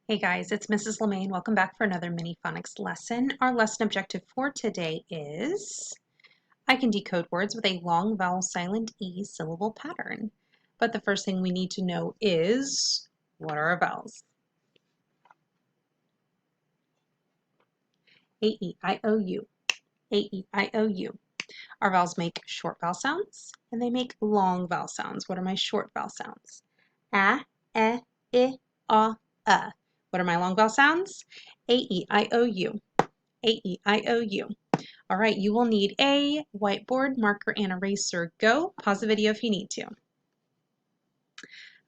Hey guys, it's Mrs. LeMaine. Welcome back for another mini phonics lesson. Our lesson objective for today is I can decode words with a long vowel silent E syllable pattern. But the first thing we need to know is, what are our vowels? A-E-I-O-U, A-E-I-O-U. Our vowels make short vowel sounds and they make long vowel sounds. What are my short vowel sounds? A, E, I, A, A. What are my long vowel sounds? A-E-I-O-U, A-E-I-O-U. All right, you will need a whiteboard, marker, and eraser. Go. Pause the video if you need to.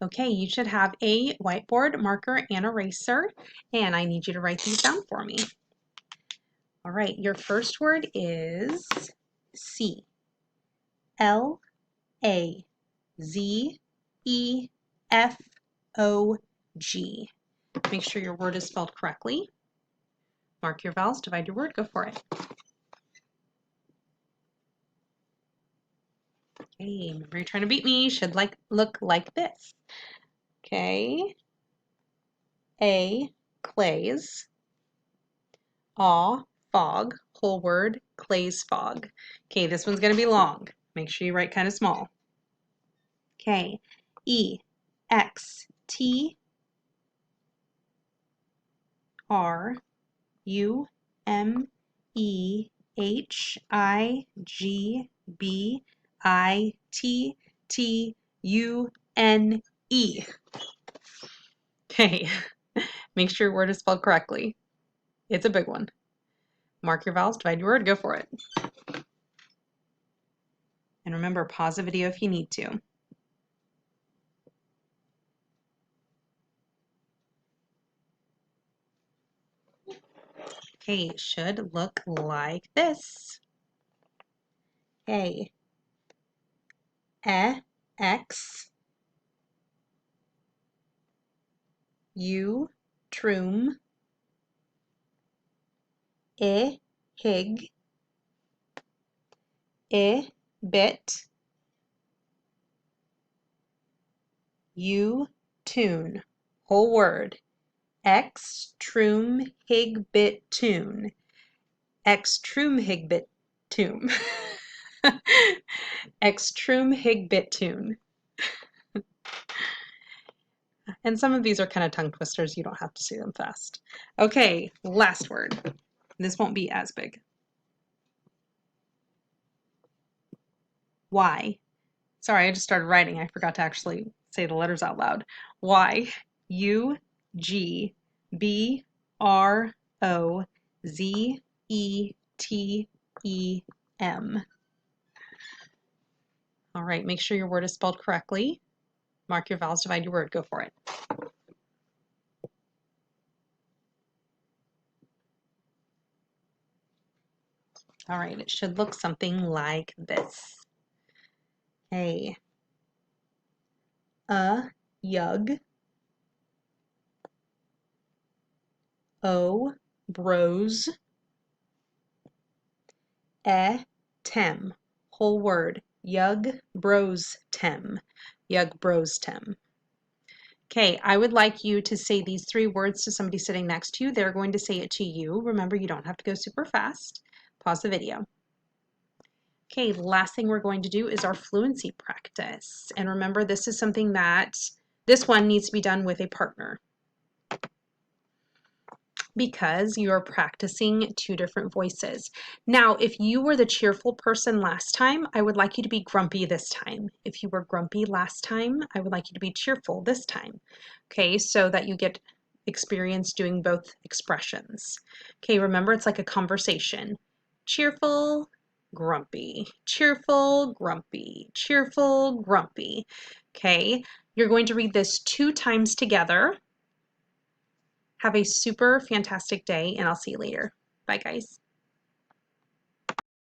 Okay, you should have a whiteboard, marker, and eraser, and I need you to write these down for me. All right, your first word is C. L-A-Z-E-F-O-G. Make sure your word is spelled correctly. Mark your vowels, divide your word, go for it. Okay, remember you're trying to beat me. Should look like this. Okay. A, clays. Aw, fog. Whole word, clays fog. Okay, this one's going to be long. Make sure you write kind of small. Okay. E, X, T, R, U, M, E, H, I, G, B, I, T, T, U, N, E. Okay, make sure your word is spelled correctly. It's a big one. Mark your vowels, divide your word, go for it. And remember, pause the video if you need to. Okay, it should look like this. A, X, U, troom, hig, bit, U, tune. Whole word. X, troom, hig, bit, tune. X, troom, hig, bit, tune. X, troom, hig, bit, tune. And some of these are kind of tongue twisters. You don't have to say them fast. Okay, last word. This won't be as big. Y. Sorry, I just started writing. I forgot to actually say the letters out loud. Y. U, G, B, R, O, Z, E, T, E, M. All right, make sure your word is spelled correctly. Mark your vowels, divide your word, go for it. All right, it should look something like this. A, yug. O, bros. Tem. Whole word. Yug, bros, tem. Yug, bros, tem. Okay, I would like you to say these three words to somebody sitting next to you. They're going to say it to you. Remember, you don't have to go super fast. Pause the video. Okay, last thing we're going to do is our fluency practice. And remember, this is something that, this one needs to be done with a partner because you're practicing two different voices. Now, if you were the cheerful person last time, I would like you to be grumpy this time. If you were grumpy last time, I would like you to be cheerful this time. Okay, so that you get experience doing both expressions. Okay, remember it's like a conversation. Cheerful, grumpy, cheerful, grumpy, cheerful, grumpy. Okay, you're going to read this 2 times together. Have a super fantastic day, and I'll see you later. Bye, guys.